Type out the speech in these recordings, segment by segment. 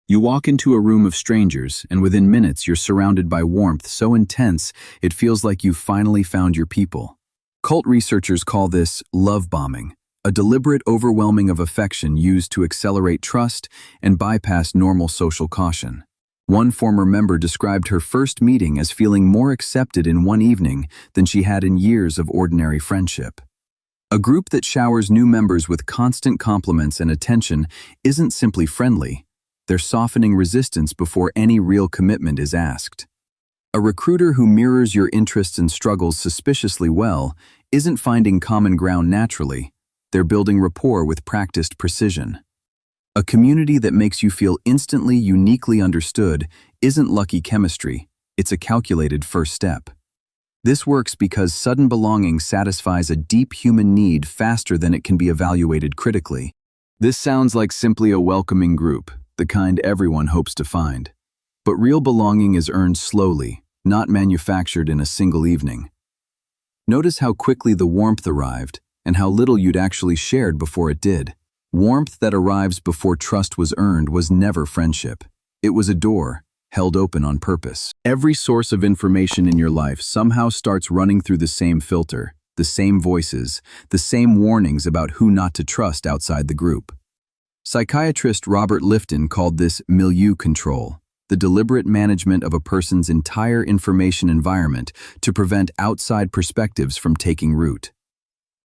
You walk into a room of strangers, and within minutes you're surrounded by warmth so intense it feels like you've finally found your people. Cult researchers call this love bombing, a deliberate overwhelming of affection used to accelerate trust and bypass normal social caution. One former member described her first meeting as feeling more accepted in one evening than she had in years of ordinary friendship. A group that showers new members with constant compliments and attention isn't simply friendly. They're softening resistance before any real commitment is asked. A recruiter who mirrors your interests and struggles suspiciously well isn't finding common ground naturally. They're building rapport with practiced precision. A community that makes you feel instantly uniquely understood isn't lucky chemistry, it's a calculated first step. This works because sudden belonging satisfies a deep human need faster than it can be evaluated critically. This sounds like simply a welcoming group, the kind everyone hopes to find. But real belonging is earned slowly, not manufactured in a single evening. Notice how quickly the warmth arrived and how little you'd actually shared before it did. Warmth that arrives before trust was earned was never friendship. It was a door, held open on purpose. Every source of information in your life somehow starts running through the same filter, the same voices, the same warnings about who not to trust outside the group. Psychiatrist Robert Lifton called this milieu control, the deliberate management of a person's entire information environment to prevent outside perspectives from taking root.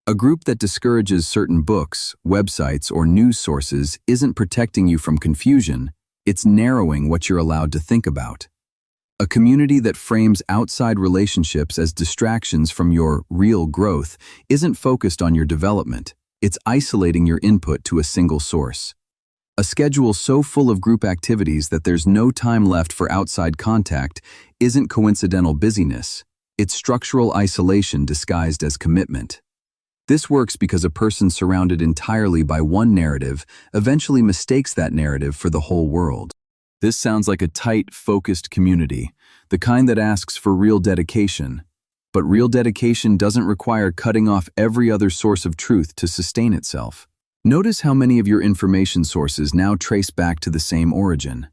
A group that discourages certain books, websites, or news sources isn't protecting you from confusion, it's narrowing what you're allowed to think about. A community that frames outside relationships as distractions from your real growth isn't focused on your development, it's isolating your input to a single source. A schedule so full of group activities that there's no time left for outside contact isn't coincidental busyness, it's structural isolation disguised as commitment. This works because a person surrounded entirely by one narrative eventually mistakes that narrative for the whole world. This sounds like a tight, focused community, the kind that asks for real dedication. But real dedication doesn't require cutting off every other source of truth to sustain itself. Notice how many of your information sources now trace back to the same origin.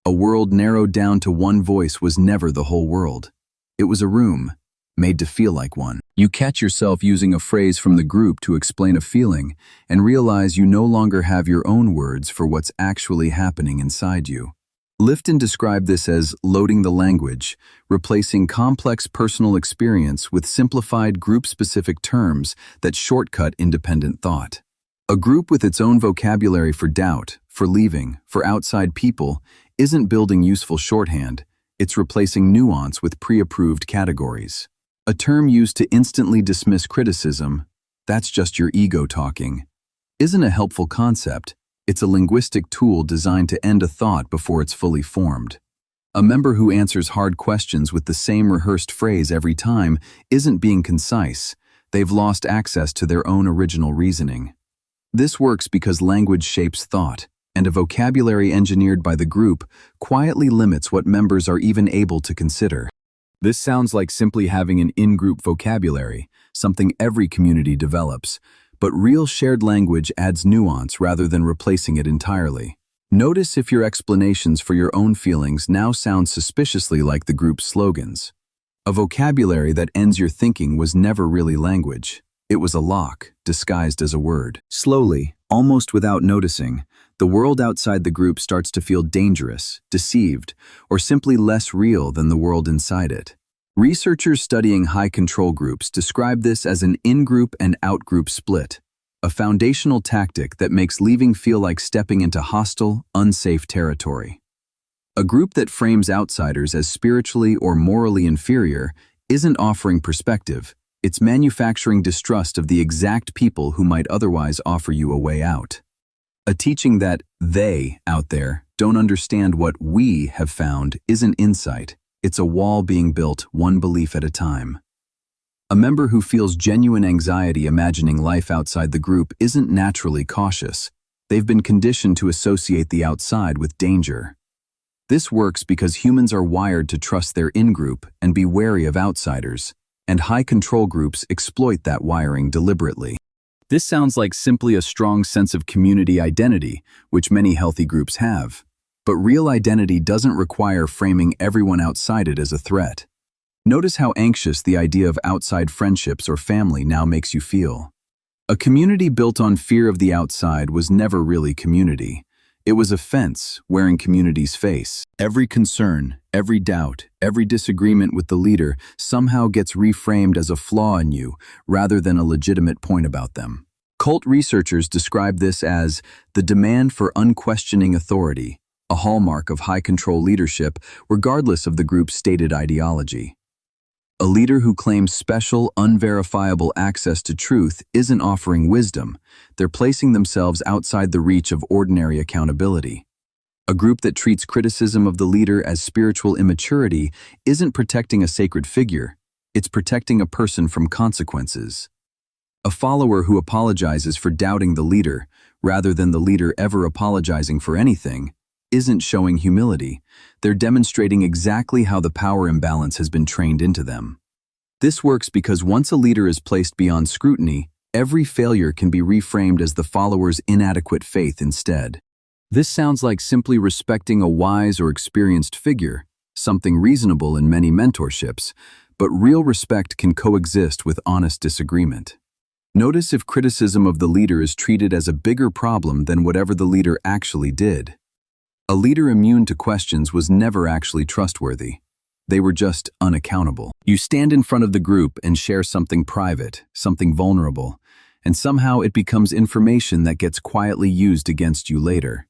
A world narrowed down to one voice was never the whole world. It was a room, made to feel like one. You catch yourself using a phrase from the group to explain a feeling and realize you no longer have your own words for what's actually happening inside you. Lifton described this as loading the language, replacing complex personal experience with simplified group-specific terms that shortcut independent thought. A group with its own vocabulary for doubt, for leaving, for outside people isn't building useful shorthand, it's replacing nuance with pre-approved categories. A term used to instantly dismiss criticism, that's just your ego talking, isn't a helpful concept. It's a linguistic tool designed to end a thought before it's fully formed. A member who answers hard questions with the same rehearsed phrase every time isn't being concise. They've lost access to their own original reasoning. This works because language shapes thought, and a vocabulary engineered by the group quietly limits what members are even able to consider. This sounds like simply having an in-group vocabulary, something every community develops, but real shared language adds nuance rather than replacing it entirely. Notice if your explanations for your own feelings now sound suspiciously like the group's slogans. A vocabulary that ends your thinking was never really language. It was a lock, disguised as a word. Slowly, almost without noticing, the world outside the group starts to feel dangerous, deceived, or simply less real than the world inside it. Researchers studying high-control groups describe this as an in-group and out-group split, a foundational tactic that makes leaving feel like stepping into hostile, unsafe territory. A group that frames outsiders as spiritually or morally inferior isn't offering perspective, it's manufacturing distrust of the exact people who might otherwise offer you a way out. A teaching that they, out there, don't understand what we have found isn't insight. It's a wall being built one belief at a time. A member who feels genuine anxiety imagining life outside the group isn't naturally cautious. They've been conditioned to associate the outside with danger. This works because humans are wired to trust their in-group and be wary of outsiders, and high-control groups exploit that wiring deliberately. This sounds like simply a strong sense of community identity, which many healthy groups have. But real identity doesn't require framing everyone outside it as a threat. Notice how anxious the idea of outside friendships or family now makes you feel. A community built on fear of the outside was never really community. It was a fence wearing community's face. Every concern, every doubt, every disagreement with the leader somehow gets reframed as a flaw in you rather than a legitimate point about them. Cult researchers describe this as the demand for unquestioning authority, a hallmark of high-control leadership regardless of the group's stated ideology. A leader who claims special, unverifiable access to truth isn't offering wisdom. They're placing themselves outside the reach of ordinary accountability. A group that treats criticism of the leader as spiritual immaturity isn't protecting a sacred figure. It's protecting a person from consequences. A follower who apologizes for doubting the leader, rather than the leader ever apologizing for anything, isn't showing humility. They're demonstrating exactly how the power imbalance has been trained into them. This works because once a leader is placed beyond scrutiny, every failure can be reframed as the follower's inadequate faith instead. This sounds like simply respecting a wise or experienced figure, something reasonable in many mentorships, but real respect can coexist with honest disagreement. Notice if criticism of the leader is treated as a bigger problem than whatever the leader actually did. A leader immune to questions was never actually trustworthy. They were just unaccountable. You stand in front of the group and share something private, something vulnerable, and somehow it becomes information that gets quietly used against you later.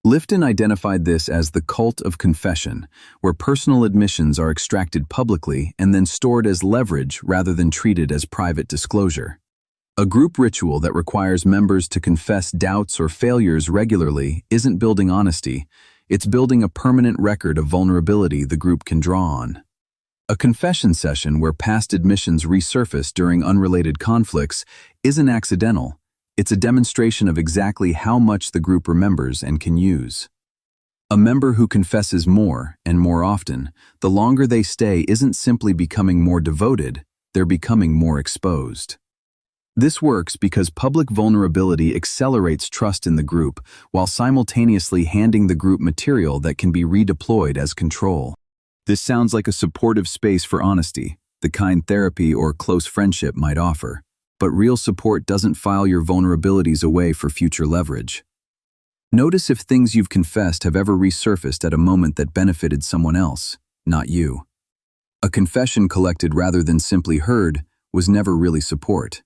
Lifton identified this as the cult of confession, where personal admissions are extracted publicly and then stored as leverage rather than treated as private disclosure. A group ritual that requires members to confess doubts or failures regularly isn't building honesty, it's building a permanent record of vulnerability the group can draw on. A confession session where past admissions resurface during unrelated conflicts isn't accidental, it's a demonstration of exactly how much the group remembers and can use. A member who confesses more and more often, the longer they stay isn't simply becoming more devoted, they're becoming more exposed. This works because public vulnerability accelerates trust in the group while simultaneously handing the group material that can be redeployed as control. This sounds like a supportive space for honesty, the kind therapy or close friendship might offer. But real support doesn't file your vulnerabilities away for future leverage. Notice if things you've confessed have ever resurfaced at a moment that benefited someone else, not you. A confession collected rather than simply heard was never really support.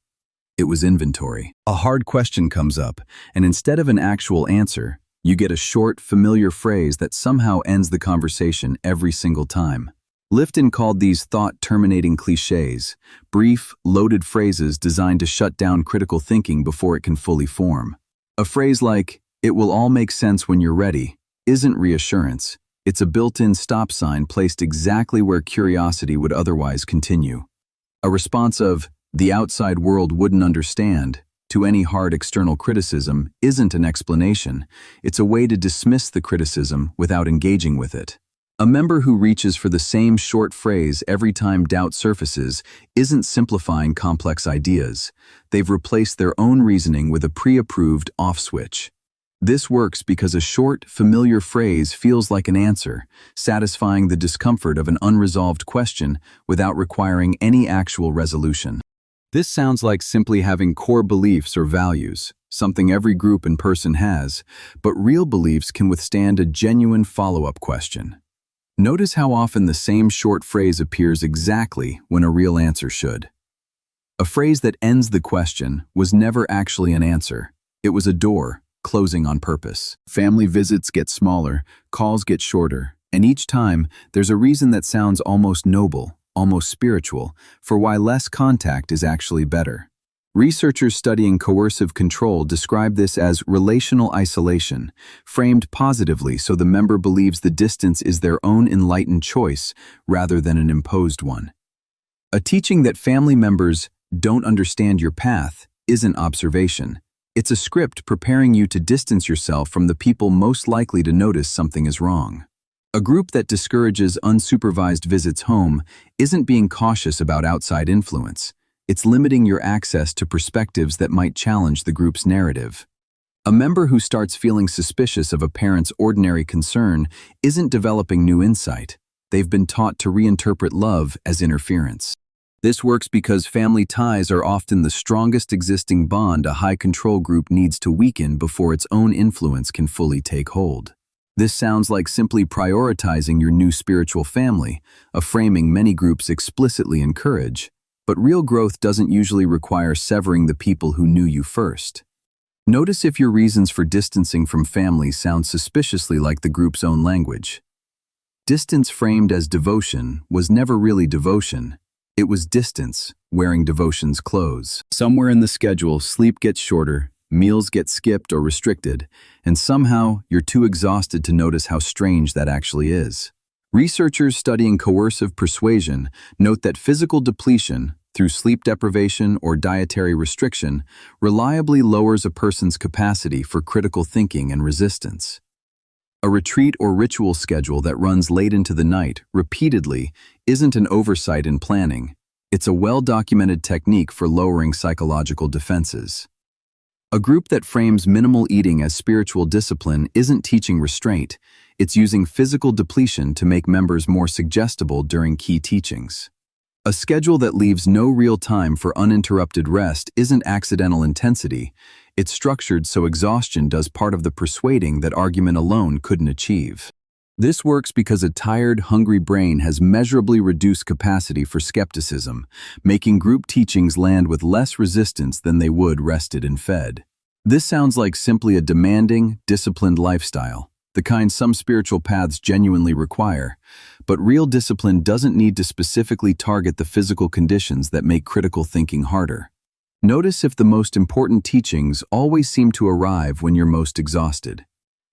It was inventory. A hard question comes up, and instead of an actual answer, you get a short, familiar phrase that somehow ends the conversation every single time. Lifton called these thought-terminating clichés, brief, loaded phrases designed to shut down critical thinking before it can fully form. A phrase like, "It will all make sense when you're ready," isn't reassurance. It's a built-in stop sign placed exactly where curiosity would otherwise continue. A response of, "The outside world wouldn't understand," to any hard external criticism isn't an explanation. It's a way to dismiss the criticism without engaging with it. A member who reaches for the same short phrase every time doubt surfaces isn't simplifying complex ideas. They've replaced their own reasoning with a pre-approved off switch. This works because a short, familiar phrase feels like an answer, satisfying the discomfort of an unresolved question without requiring any actual resolution. This sounds like simply having core beliefs or values, something every group and person has, but real beliefs can withstand a genuine follow-up question. Notice how often the same short phrase appears exactly when a real answer should. A phrase that ends the question was never actually an answer. It was a door, closing on purpose. Family visits get smaller, calls get shorter, and each time there's a reason that sounds almost noble, almost spiritual, for why less contact is actually better. Researchers studying coercive control describe this as relational isolation, framed positively so the member believes the distance is their own enlightened choice rather than an imposed one. A teaching that family members don't understand your path isn't observation. It's a script preparing you to distance yourself from the people most likely to notice something is wrong. A group that discourages unsupervised visits home isn't being cautious about outside influence. It's limiting your access to perspectives that might challenge the group's narrative. A member who starts feeling suspicious of a parent's ordinary concern isn't developing new insight. They've been taught to reinterpret love as interference. This works because family ties are often the strongest existing bond a high-control group needs to weaken before its own influence can fully take hold. This sounds like simply prioritizing your new spiritual family, a framing many groups explicitly encourage. But real growth doesn't usually require severing the people who knew you first. Notice if your reasons for distancing from family sound suspiciously like the group's own language. Distance framed as devotion was never really devotion. It was distance, wearing devotion's clothes. Somewhere in the schedule, sleep gets shorter, meals get skipped or restricted, and somehow you're too exhausted to notice how strange that actually is. Researchers studying coercive persuasion note that physical depletion, through sleep deprivation or dietary restriction, reliably lowers a person's capacity for critical thinking and resistance. A retreat or ritual schedule that runs late into the night, repeatedly, isn't an oversight in planning. It's a well-documented technique for lowering psychological defenses. A group that frames minimal eating as spiritual discipline isn't teaching restraint. It's using physical depletion to make members more suggestible during key teachings. A schedule that leaves no real time for uninterrupted rest isn't accidental intensity. It's structured so exhaustion does part of the persuading that argument alone couldn't achieve. This works because a tired, hungry brain has measurably reduced capacity for skepticism, making group teachings land with less resistance than they would rested and fed. This sounds like simply a demanding, disciplined lifestyle, the kind some spiritual paths genuinely require. But real discipline doesn't need to specifically target the physical conditions that make critical thinking harder. Notice if the most important teachings always seem to arrive when you're most exhausted.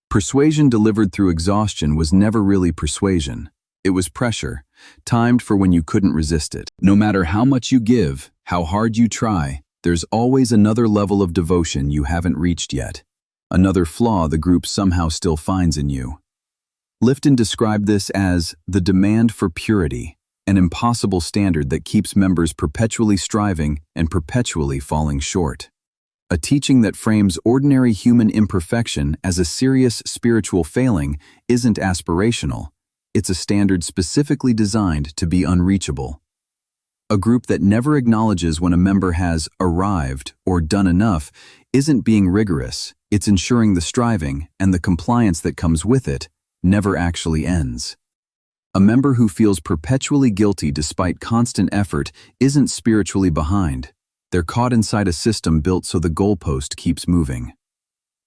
Persuasion delivered through exhaustion was never really persuasion. It was pressure, timed for when you couldn't resist it. No matter how much you give, how hard you try, there's always another level of devotion you haven't reached yet. Another flaw the group somehow still finds in you. Lifton described this as the demand for purity, an impossible standard that keeps members perpetually striving and perpetually falling short. A teaching that frames ordinary human imperfection as a serious spiritual failing isn't aspirational. It's a standard specifically designed to be unreachable. A group that never acknowledges when a member has arrived or done enough isn't being rigorous. It's ensuring the striving and the compliance that comes with it never actually ends. A member who feels perpetually guilty despite constant effort isn't spiritually behind. They're caught inside a system built so the goalpost keeps moving.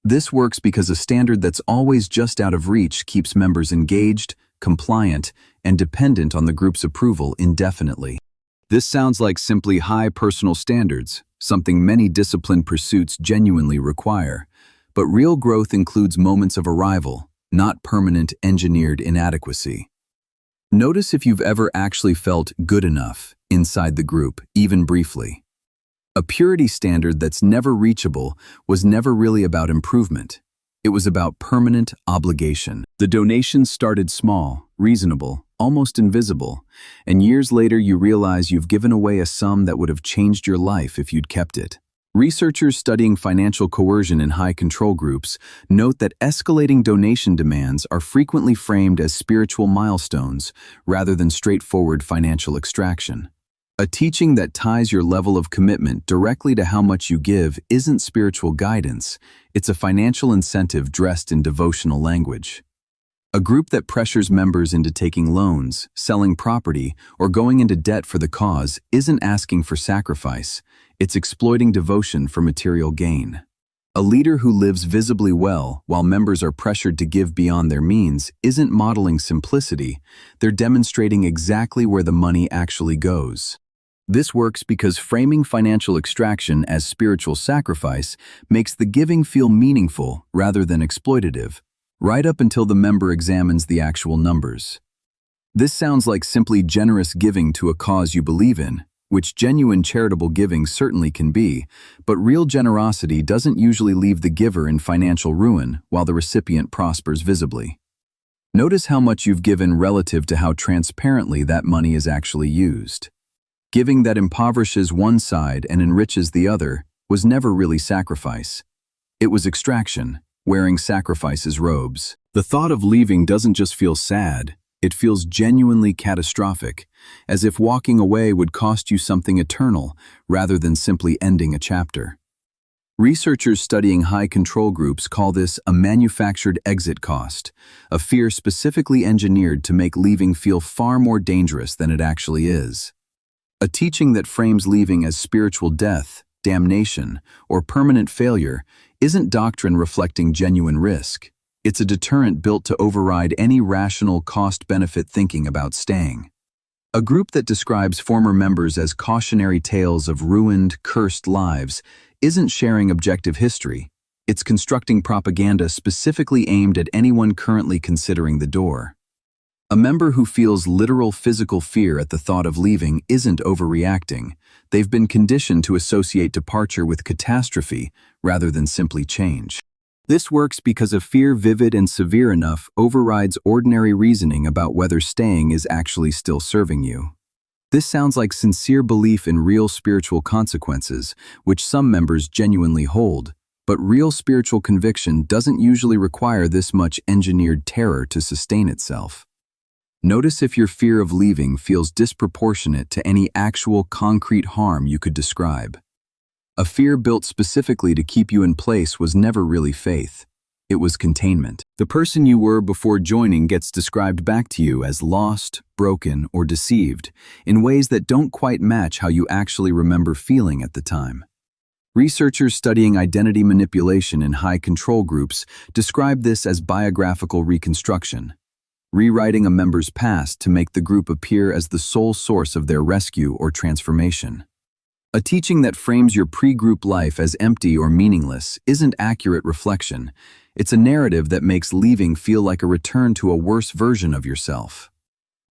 This works because a standard that's always just out of reach keeps members engaged, compliant, and dependent on the group's approval indefinitely. This sounds like simply high personal standards, something many disciplined pursuits genuinely require. But real growth includes moments of arrival, not permanent engineered inadequacy. Notice if you've ever actually felt good enough inside the group, even briefly. A purity standard that's never reachable was never really about improvement. It was about permanent obligation. The donations started small, reasonable, almost invisible, and years later you realize you've given away a sum that would have changed your life if you'd kept it. Researchers studying financial coercion in high-control groups note that escalating donation demands are frequently framed as spiritual milestones rather than straightforward financial extraction. A teaching that ties your level of commitment directly to how much you give isn't spiritual guidance, it's a financial incentive dressed in devotional language. A group that pressures members into taking loans, selling property, or going into debt for the cause isn't asking for sacrifice. It's exploiting devotion for material gain. A leader who lives visibly well while members are pressured to give beyond their means isn't modeling simplicity. They're demonstrating exactly where the money actually goes. This works because framing financial extraction as spiritual sacrifice makes the giving feel meaningful rather than exploitative, right up until the member examines the actual numbers. This sounds like simply generous giving to a cause you believe in, which genuine charitable giving certainly can be, but real generosity doesn't usually leave the giver in financial ruin while the recipient prospers visibly. Notice how much you've given relative to how transparently that money is actually used. Giving that impoverishes one side and enriches the other was never really sacrifice. It was extraction, wearing sacrifices robes. The thought of leaving doesn't just feel sad, it feels genuinely catastrophic, as if walking away would cost you something eternal rather than simply ending a chapter. Researchers studying high control groups call this a manufactured exit cost, a fear specifically engineered to make leaving feel far more dangerous than it actually is. A teaching that frames leaving as spiritual death, damnation, or permanent failure isn't doctrine reflecting genuine risk. It's a deterrent built to override any rational cost-benefit thinking about staying. A group that describes former members as cautionary tales of ruined, cursed lives isn't sharing objective history. It's constructing propaganda specifically aimed at anyone currently considering the door. A member who feels literal physical fear at the thought of leaving isn't overreacting. They've been conditioned to associate departure with catastrophe rather than simply change. This works because a fear vivid and severe enough overrides ordinary reasoning about whether staying is actually still serving you. This sounds like sincere belief in real spiritual consequences, which some members genuinely hold, but real spiritual conviction doesn't usually require this much engineered terror to sustain itself. Notice if your fear of leaving feels disproportionate to any actual concrete harm you could describe. A fear built specifically to keep you in place was never really faith. It was containment. The person you were before joining gets described back to you as lost, broken, or deceived in ways that don't quite match how you actually remember feeling at the time. Researchers studying identity manipulation in high control groups describe this as biographical reconstruction, rewriting a member's past to make the group appear as the sole source of their rescue or transformation. A teaching that frames your pre-group life as empty or meaningless isn't accurate reflection. It's a narrative that makes leaving feel like a return to a worse version of yourself.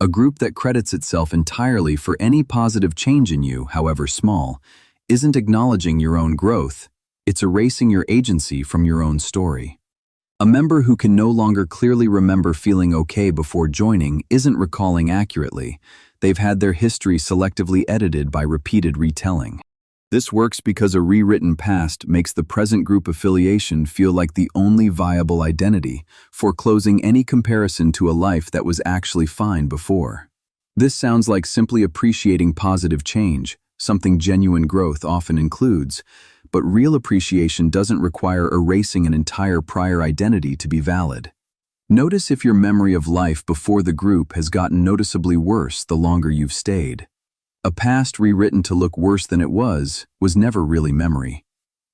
A group that credits itself entirely for any positive change in you, however small, isn't acknowledging your own growth. It's erasing your agency from your own story. A member who can no longer clearly remember feeling okay before joining isn't recalling accurately. They've had their history selectively edited by repeated retelling. This works because a rewritten past makes the present group affiliation feel like the only viable identity, foreclosing any comparison to a life that was actually fine before. This sounds like simply appreciating positive change, something genuine growth often includes, but real appreciation doesn't require erasing an entire prior identity to be valid. Notice if your memory of life before the group has gotten noticeably worse the longer you've stayed. A past rewritten to look worse than it was never really memory.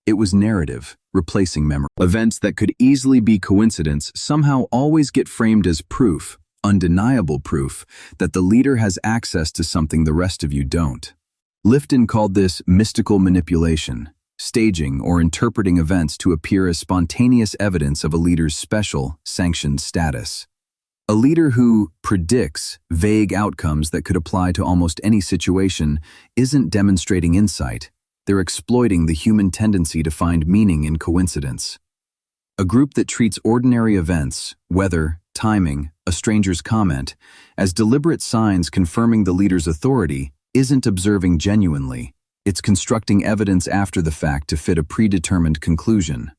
It was narrative, replacing memory. Events that could easily be coincidence somehow always get framed as proof, undeniable proof, that the leader has access to something the rest of you don't. Lifton called this mystical manipulation, staging or interpreting events to appear as spontaneous evidence of a leader's special, sanctioned status. A leader who predicts vague outcomes that could apply to almost any situation isn't demonstrating insight. They're exploiting the human tendency to find meaning in coincidence. A group that treats ordinary events, weather, timing, a stranger's comment, as deliberate signs confirming the leader's authority isn't observing genuinely. It's constructing evidence after the fact to fit a predetermined conclusion.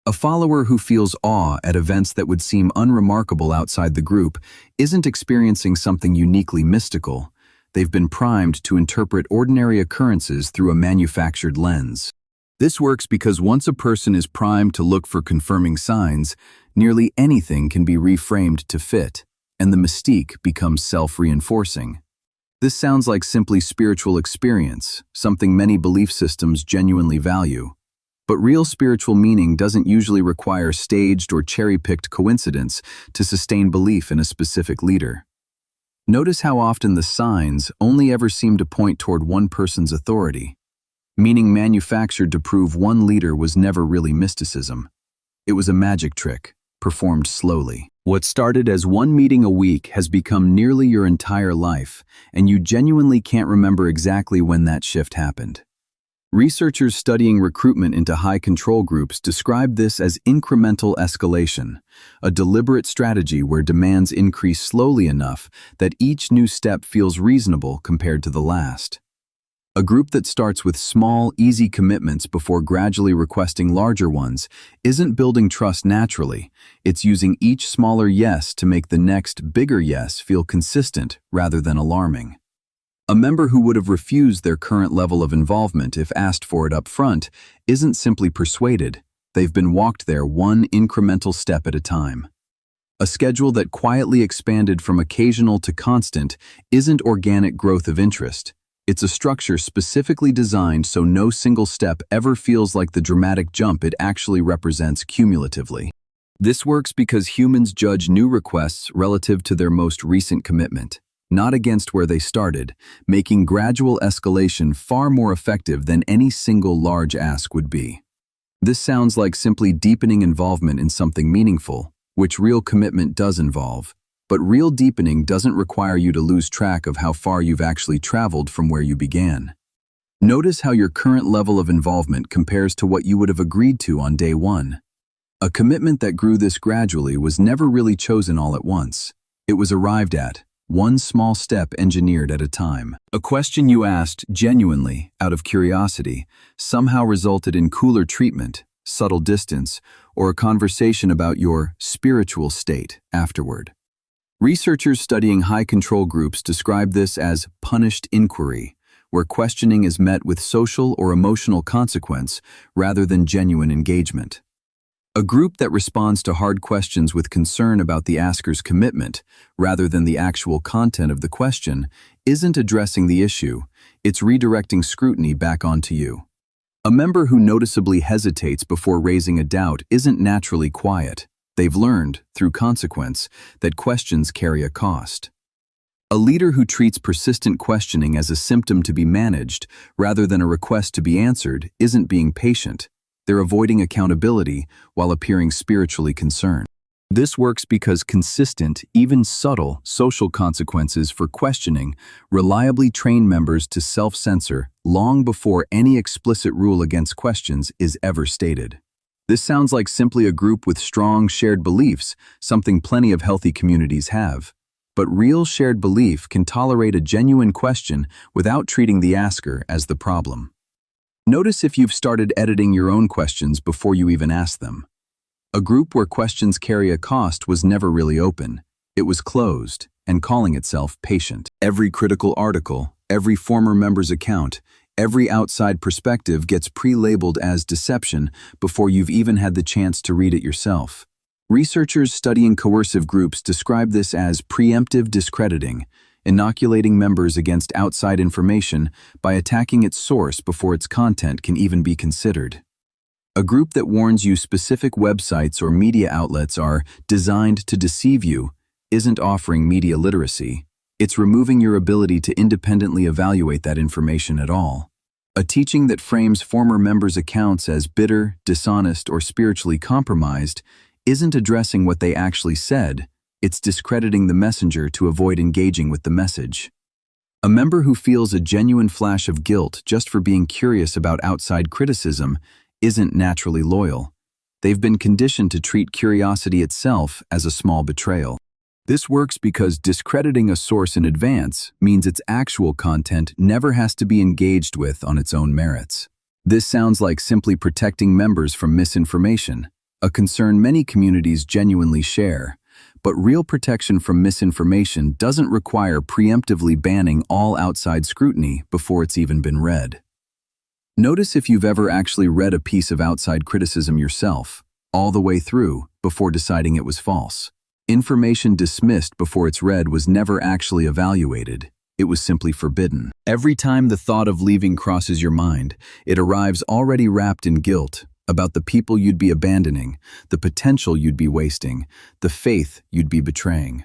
A follower who feels awe at events that would seem unremarkable outside the group isn't experiencing something uniquely mystical. They've been primed to interpret ordinary occurrences through a manufactured lens. This works because once a person is primed to look for confirming signs, nearly anything can be reframed to fit, and the mystique becomes self-reinforcing. This sounds like simply spiritual experience, something many belief systems genuinely value. But real spiritual meaning doesn't usually require staged or cherry-picked coincidence to sustain belief in a specific leader. Notice how often the signs only ever seem to point toward one person's authority. Meaning manufactured to prove one leader was never really mysticism. It was a magic trick, performed slowly. What started as one meeting a week has become nearly your entire life, and you genuinely can't remember exactly when that shift happened. Researchers studying recruitment into high control groups describe this as incremental escalation, a deliberate strategy where demands increase slowly enough that each new step feels reasonable compared to the last. A group that starts with small, easy commitments before gradually requesting larger ones isn't building trust naturally. It's using each smaller yes to make the next, bigger yes feel consistent rather than alarming. A member who would have refused their current level of involvement if asked for it up front isn't simply persuaded. They've been walked there one incremental step at a time. A schedule that quietly expanded from occasional to constant isn't organic growth of interest. It's a structure specifically designed so no single step ever feels like the dramatic jump it actually represents cumulatively. This works because humans judge new requests relative to their most recent commitment, not against where they started, making gradual escalation far more effective than any single large ask would be. This sounds like simply deepening involvement in something meaningful, which real commitment does involve. But real deepening doesn't require you to lose track of how far you've actually traveled from where you began. Notice how your current level of involvement compares to what you would have agreed to on day one. A commitment that grew this gradually was never really chosen all at once. It was arrived at, one small step engineered at a time. A question you asked genuinely, out of curiosity, somehow resulted in cooler treatment, subtle distance, or a conversation about your spiritual state afterward. Researchers studying high control groups describe this as punished inquiry, where questioning is met with social or emotional consequence rather than genuine engagement. A group that responds to hard questions with concern about the asker's commitment rather than the actual content of the question isn't addressing the issue, it's redirecting scrutiny back onto you. A member who noticeably hesitates before raising a doubt isn't naturally quiet. They've learned, through consequence, that questions carry a cost. A leader who treats persistent questioning as a symptom to be managed rather than a request to be answered isn't being patient. They're avoiding accountability while appearing spiritually concerned. This works because consistent, even subtle, social consequences for questioning reliably train members to self-censor long before any explicit rule against questions is ever stated. This sounds like simply a group with strong shared beliefs, something plenty of healthy communities have. But real shared belief can tolerate a genuine question without treating the asker as the problem. Notice if you've started editing your own questions before you even ask them. A group where questions carry a cost was never really open. It was closed and calling itself patient. Every critical article, every former member's account, every outside perspective gets pre-labeled as deception before you've even had the chance to read it yourself. Researchers studying coercive groups describe this as preemptive discrediting, inoculating members against outside information by attacking its source before its content can even be considered. A group that warns you specific websites or media outlets are designed to deceive you isn't offering media literacy. It's removing your ability to independently evaluate that information at all. A teaching that frames former members' accounts as bitter, dishonest, or spiritually compromised isn't addressing what they actually said. It's discrediting the messenger to avoid engaging with the message. A member who feels a genuine flash of guilt just for being curious about outside criticism isn't naturally loyal. They've been conditioned to treat curiosity itself as a small betrayal. This works because discrediting a source in advance means its actual content never has to be engaged with on its own merits. This sounds like simply protecting members from misinformation, a concern many communities genuinely share. But real protection from misinformation doesn't require preemptively banning all outside scrutiny before it's even been read. Notice if you've ever actually read a piece of outside criticism yourself, all the way through, before deciding it was false. Information dismissed before it's read was never actually evaluated. It was simply forbidden. Every time the thought of leaving crosses your mind, it arrives already wrapped in guilt about the people you'd be abandoning, the potential you'd be wasting, the faith you'd be betraying.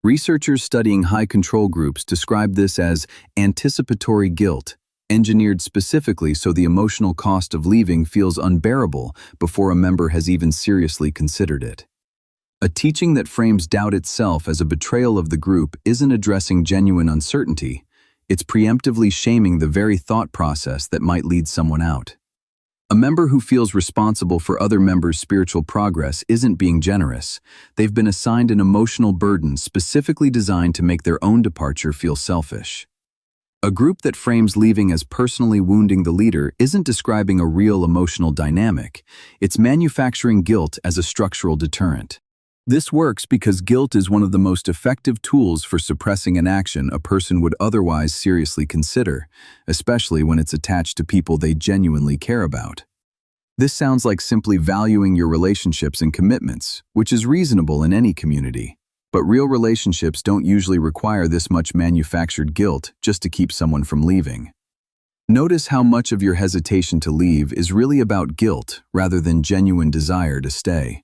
Researchers studying high control groups describe this as anticipatory guilt, engineered specifically so the emotional cost of leaving feels unbearable before a member has even seriously considered it. A teaching that frames doubt itself as a betrayal of the group isn't addressing genuine uncertainty. It's preemptively shaming the very thought process that might lead someone out. A member who feels responsible for other members' spiritual progress isn't being generous. They've been assigned an emotional burden specifically designed to make their own departure feel selfish. A group that frames leaving as personally wounding the leader isn't describing a real emotional dynamic, it's manufacturing guilt as a structural deterrent. This works because guilt is one of the most effective tools for suppressing an action a person would otherwise seriously consider, especially when it's attached to people they genuinely care about. This sounds like simply valuing your relationships and commitments, which is reasonable in any community. But real relationships don't usually require this much manufactured guilt just to keep someone from leaving. Notice how much of your hesitation to leave is really about guilt rather than genuine desire to stay.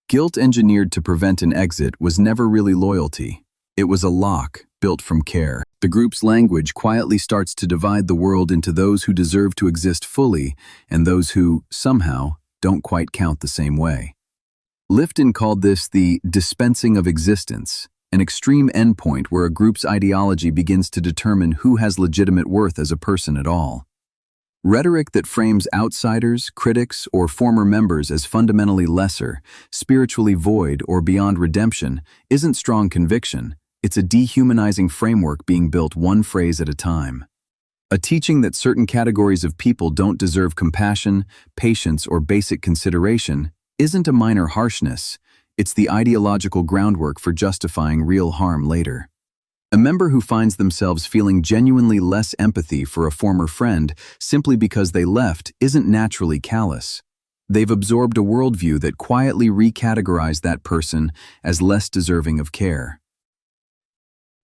Guilt engineered to prevent an exit was never really loyalty. It was a lock built from care. The group's language quietly starts to divide the world into those who deserve to exist fully and those who, somehow, don't quite count the same way. Lifton called this the dispensing of existence, an extreme endpoint where a group's ideology begins to determine who has legitimate worth as a person at all. Rhetoric that frames outsiders, critics, or former members as fundamentally lesser, spiritually void, or beyond redemption isn't strong conviction. It's a dehumanizing framework being built one phrase at a time. A teaching that certain categories of people don't deserve compassion, patience, or basic consideration isn't a minor harshness, it's the ideological groundwork for justifying real harm later. A member who finds themselves feeling genuinely less empathy for a former friend simply because they left isn't naturally callous. They've absorbed a worldview that quietly recategorized that person as less deserving of care.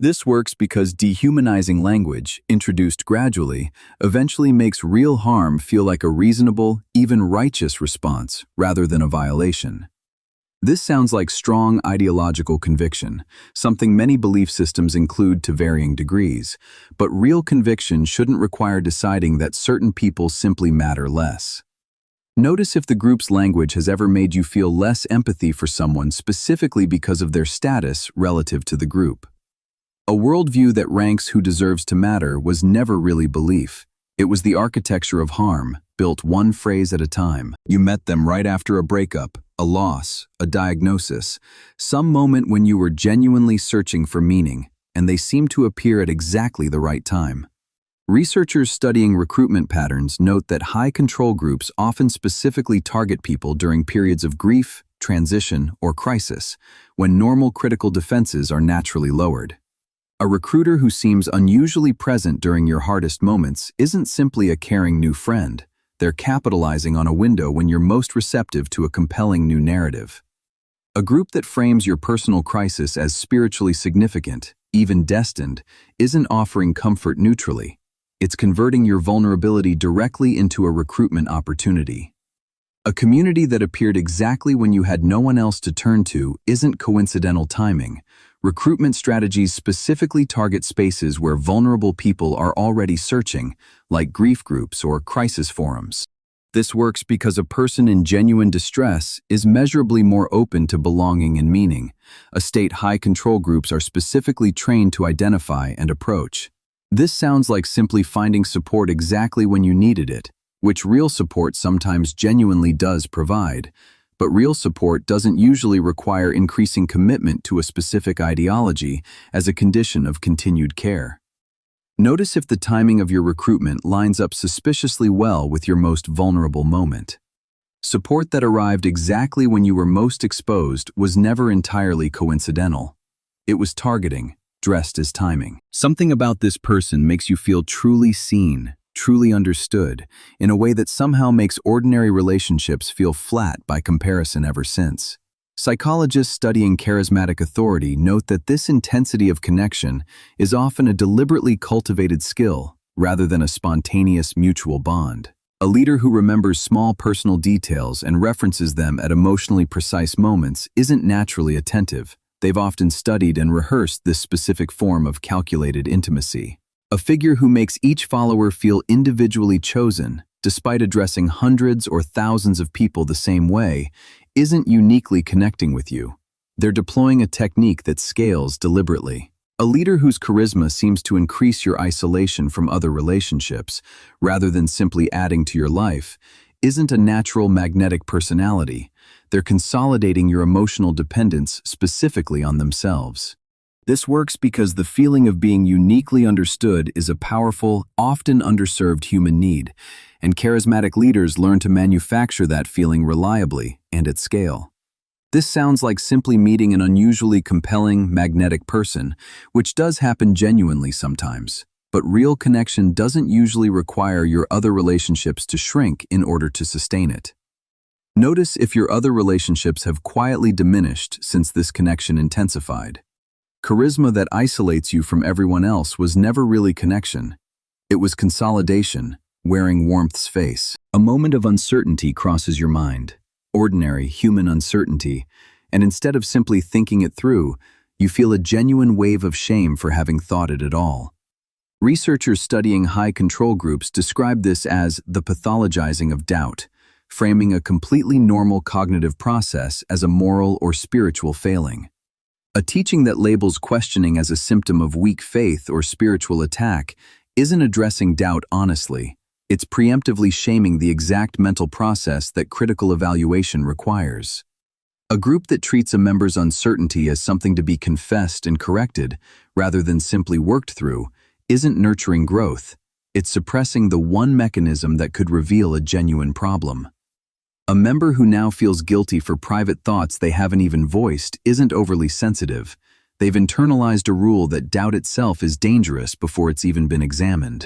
This works because dehumanizing language, introduced gradually, eventually makes real harm feel like a reasonable, even righteous response rather than a violation. This sounds like strong ideological conviction, something many belief systems include to varying degrees, but real conviction shouldn't require deciding that certain people simply matter less. Notice if the group's language has ever made you feel less empathy for someone specifically because of their status relative to the group. A worldview that ranks who deserves to matter was never really belief. It was the architecture of harm, built one phrase at a time. You met them right after a breakup, a loss, a diagnosis, some moment when you were genuinely searching for meaning, and they seemed to appear at exactly the right time. Researchers studying recruitment patterns note that high control groups often specifically target people during periods of grief, transition, or crisis, when normal critical defenses are naturally lowered. A recruiter who seems unusually present during your hardest moments isn't simply a caring new friend. They're capitalizing on a window when you're most receptive to a compelling new narrative. A group that frames your personal crisis as spiritually significant, even destined, isn't offering comfort neutrally. It's converting your vulnerability directly into a recruitment opportunity. A community that appeared exactly when you had no one else to turn to isn't coincidental timing. Recruitment strategies specifically target spaces where vulnerable people are already searching, like grief groups or crisis forums. This works because a person in genuine distress is measurably more open to belonging and meaning, a state high control groups are specifically trained to identify and approach. This sounds like simply finding support exactly when you needed it, which real support sometimes genuinely does provide. But real support doesn't usually require increasing commitment to a specific ideology as a condition of continued care. Notice if the timing of your recruitment lines up suspiciously well with your most vulnerable moment. Support that arrived exactly when you were most exposed was never entirely coincidental. It was targeting, dressed as timing. Something about this person makes you feel truly seen, truly understood, in a way that somehow makes ordinary relationships feel flat by comparison ever since. Psychologists studying charismatic authority note that this intensity of connection is often a deliberately cultivated skill, rather than a spontaneous mutual bond. A leader who remembers small personal details and references them at emotionally precise moments isn't naturally attentive. They've often studied and rehearsed this specific form of calculated intimacy. A figure who makes each follower feel individually chosen, despite addressing hundreds or thousands of people the same way, isn't uniquely connecting with you. They're deploying a technique that scales deliberately. A leader whose charisma seems to increase your isolation from other relationships, rather than simply adding to your life, isn't a natural magnetic personality. They're consolidating your emotional dependence specifically on themselves. This works because the feeling of being uniquely understood is a powerful, often underserved human need, and charismatic leaders learn to manufacture that feeling reliably and at scale. This sounds like simply meeting an unusually compelling, magnetic person, which does happen genuinely sometimes. But real connection doesn't usually require your other relationships to shrink in order to sustain it. Notice if your other relationships have quietly diminished since this connection intensified. Charisma that isolates you from everyone else was never really connection. It was consolidation, wearing warmth's face. A moment of uncertainty crosses your mind, ordinary human uncertainty, and instead of simply thinking it through, you feel a genuine wave of shame for having thought it at all. Researchers studying high control groups describe this as the pathologizing of doubt, framing a completely normal cognitive process as a moral or spiritual failing. A teaching that labels questioning as a symptom of weak faith or spiritual attack isn't addressing doubt honestly. It's preemptively shaming the exact mental process that critical evaluation requires. A group that treats a member's uncertainty as something to be confessed and corrected, rather than simply worked through, isn't nurturing growth. It's suppressing the one mechanism that could reveal a genuine problem. A member who now feels guilty for private thoughts they haven't even voiced isn't overly sensitive. They've internalized a rule that doubt itself is dangerous before it's even been examined.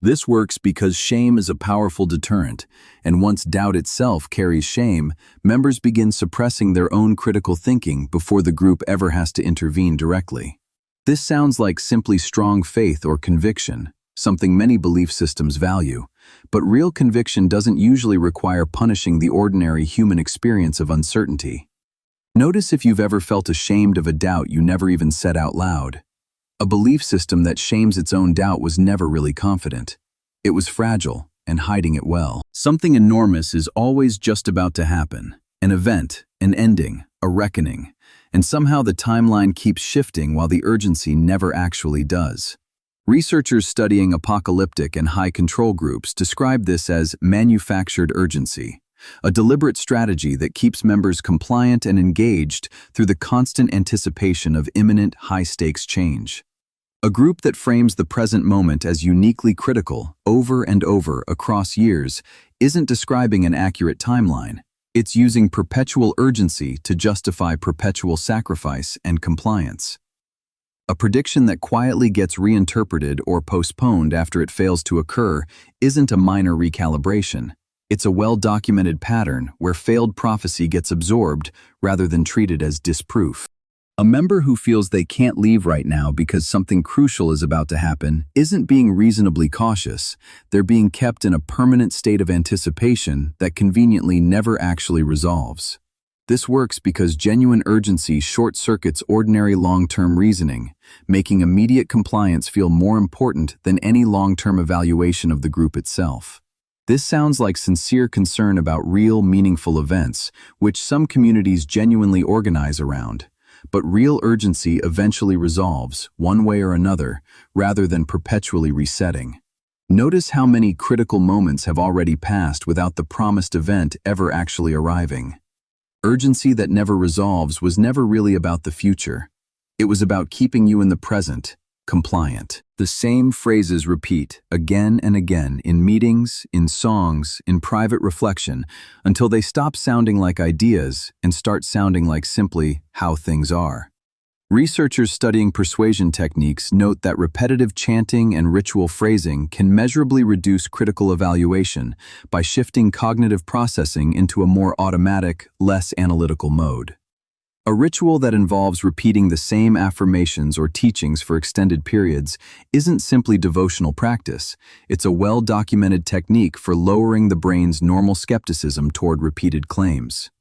This works because shame is a powerful deterrent, and once doubt itself carries shame, members begin suppressing their own critical thinking before the group ever has to intervene directly. This sounds like simply strong faith or conviction, something many belief systems value. But real conviction doesn't usually require punishing the ordinary human experience of uncertainty. Notice if you've ever felt ashamed of a doubt you never even said out loud. A belief system that shames its own doubt was never really confident. It was fragile and hiding it well. Something enormous is always just about to happen. An event, an ending, a reckoning. And somehow the timeline keeps shifting while the urgency never actually does. Researchers studying apocalyptic and high-control groups describe this as manufactured urgency, a deliberate strategy that keeps members compliant and engaged through the constant anticipation of imminent, high-stakes change. A group that frames the present moment as uniquely critical over and over across years isn't describing an accurate timeline. It's using perpetual urgency to justify perpetual sacrifice and compliance. A prediction that quietly gets reinterpreted or postponed after it fails to occur isn't a minor recalibration. It's a well-documented pattern where failed prophecy gets absorbed rather than treated as disproof. A member who feels they can't leave right now because something crucial is about to happen isn't being reasonably cautious. They're being kept in a permanent state of anticipation that conveniently never actually resolves. This works because genuine urgency short-circuits ordinary long-term reasoning, making immediate compliance feel more important than any long-term evaluation of the group itself. This sounds like sincere concern about real, meaningful events, which some communities genuinely organize around. But real urgency eventually resolves, one way or another, rather than perpetually resetting. Notice how many critical moments have already passed without the promised event ever actually arriving. Urgency that never resolves was never really about the future. It was about keeping you in the present, compliant. The same phrases repeat again and again in meetings, in songs, in private reflection, until they stop sounding like ideas and start sounding like simply how things are. Researchers studying persuasion techniques note that repetitive chanting and ritual phrasing can measurably reduce critical evaluation by shifting cognitive processing into a more automatic, less analytical mode. A ritual that involves repeating the same affirmations or teachings for extended periods isn't simply devotional practice. It's a well-documented technique for lowering the brain's normal skepticism toward repeated claims.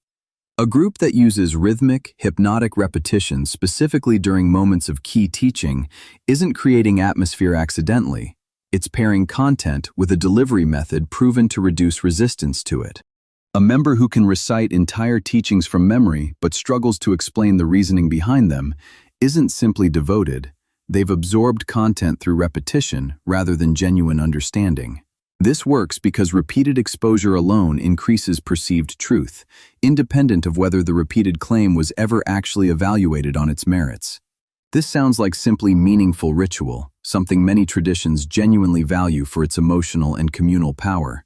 A group that uses rhythmic, hypnotic repetition specifically during moments of key teaching isn't creating atmosphere accidentally. It's pairing content with a delivery method proven to reduce resistance to it. A member who can recite entire teachings from memory but struggles to explain the reasoning behind them isn't simply devoted. They've absorbed content through repetition rather than genuine understanding. This works because repeated exposure alone increases perceived truth, independent of whether the repeated claim was ever actually evaluated on its merits. This sounds like simply meaningful ritual, something many traditions genuinely value for its emotional and communal power.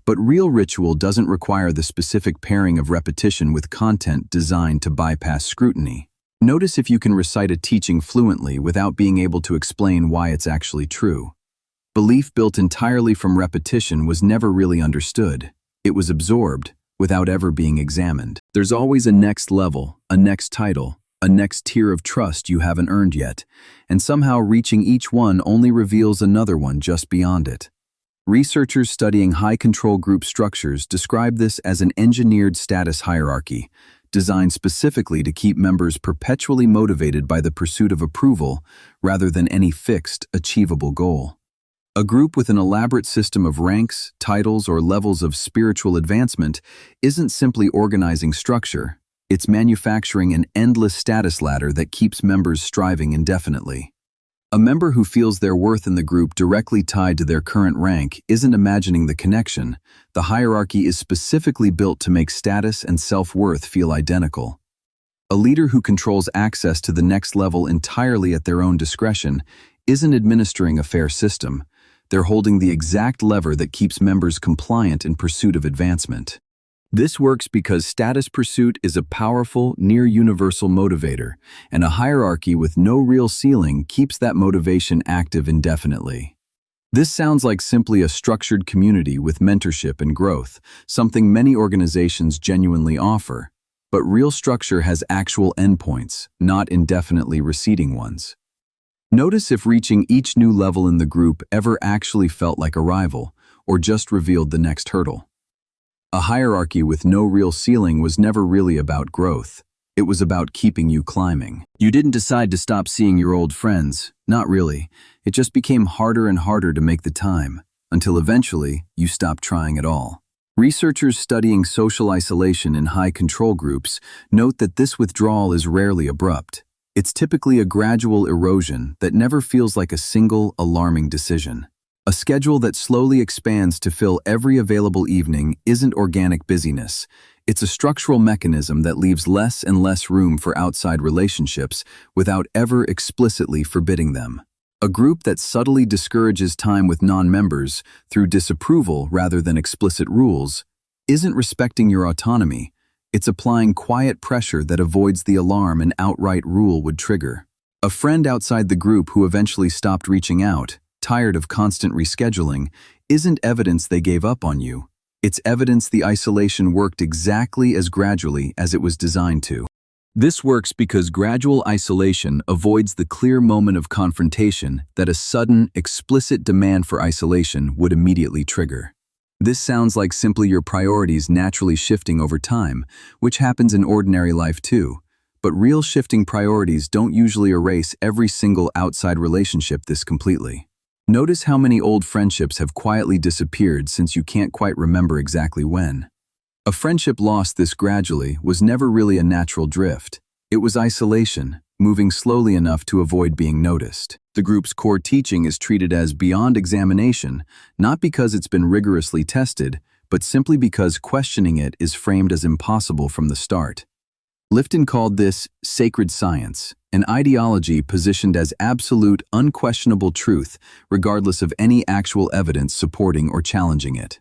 But real ritual doesn't require the specific pairing of repetition with content designed to bypass scrutiny. Notice if you can recite a teaching fluently without being able to explain why it's actually true. Belief built entirely from repetition was never really understood. It was absorbed without ever being examined. There's always a next level, a next title, a next tier of trust you haven't earned yet, and somehow reaching each one only reveals another one just beyond it. Researchers studying high-control group structures describe this as an engineered status hierarchy, designed specifically to keep members perpetually motivated by the pursuit of approval rather than any fixed, achievable goal. A group with an elaborate system of ranks, titles, or levels of spiritual advancement isn't simply organizing structure, it's manufacturing an endless status ladder that keeps members striving indefinitely. A member who feels their worth in the group directly tied to their current rank isn't imagining the connection. The hierarchy is specifically built to make status and self-worth feel identical. A leader who controls access to the next level entirely at their own discretion isn't administering a fair system. They're holding the exact lever that keeps members compliant in pursuit of advancement. This works because status pursuit is a powerful, near-universal motivator, and a hierarchy with no real ceiling keeps that motivation active indefinitely. This sounds like simply a structured community with mentorship and growth, something many organizations genuinely offer. But real structure has actual endpoints, not indefinitely receding ones. Notice if reaching each new level in the group ever actually felt like a rival, or just revealed the next hurdle. A hierarchy with no real ceiling was never really about growth. It was about keeping you climbing. You didn't decide to stop seeing your old friends. Not really. It just became harder and harder to make the time, until eventually you stopped trying at all. Researchers studying social isolation in high-control groups note that this withdrawal is rarely abrupt. It's typically a gradual erosion that never feels like a single, alarming decision. A schedule that slowly expands to fill every available evening isn't organic busyness. It's a structural mechanism that leaves less and less room for outside relationships without ever explicitly forbidding them. A group that subtly discourages time with non-members through disapproval rather than explicit rules isn't respecting your autonomy. It's applying quiet pressure that avoids the alarm an outright rule would trigger. A friend outside the group who eventually stopped reaching out, tired of constant rescheduling, isn't evidence they gave up on you. It's evidence the isolation worked exactly as gradually as it was designed to. This works because gradual isolation avoids the clear moment of confrontation that a sudden, explicit demand for isolation would immediately trigger. This sounds like simply your priorities naturally shifting over time, which happens in ordinary life too. But real shifting priorities don't usually erase every single outside relationship this completely. Notice how many old friendships have quietly disappeared since you can't quite remember exactly when. A friendship lost this gradually was never really a natural drift. It was isolation, moving slowly enough to avoid being noticed. The group's core teaching is treated as beyond examination, not because it's been rigorously tested, but simply because questioning it is framed as impossible from the start. Lifton called this sacred science, an ideology positioned as absolute, unquestionable truth, regardless of any actual evidence supporting or challenging it.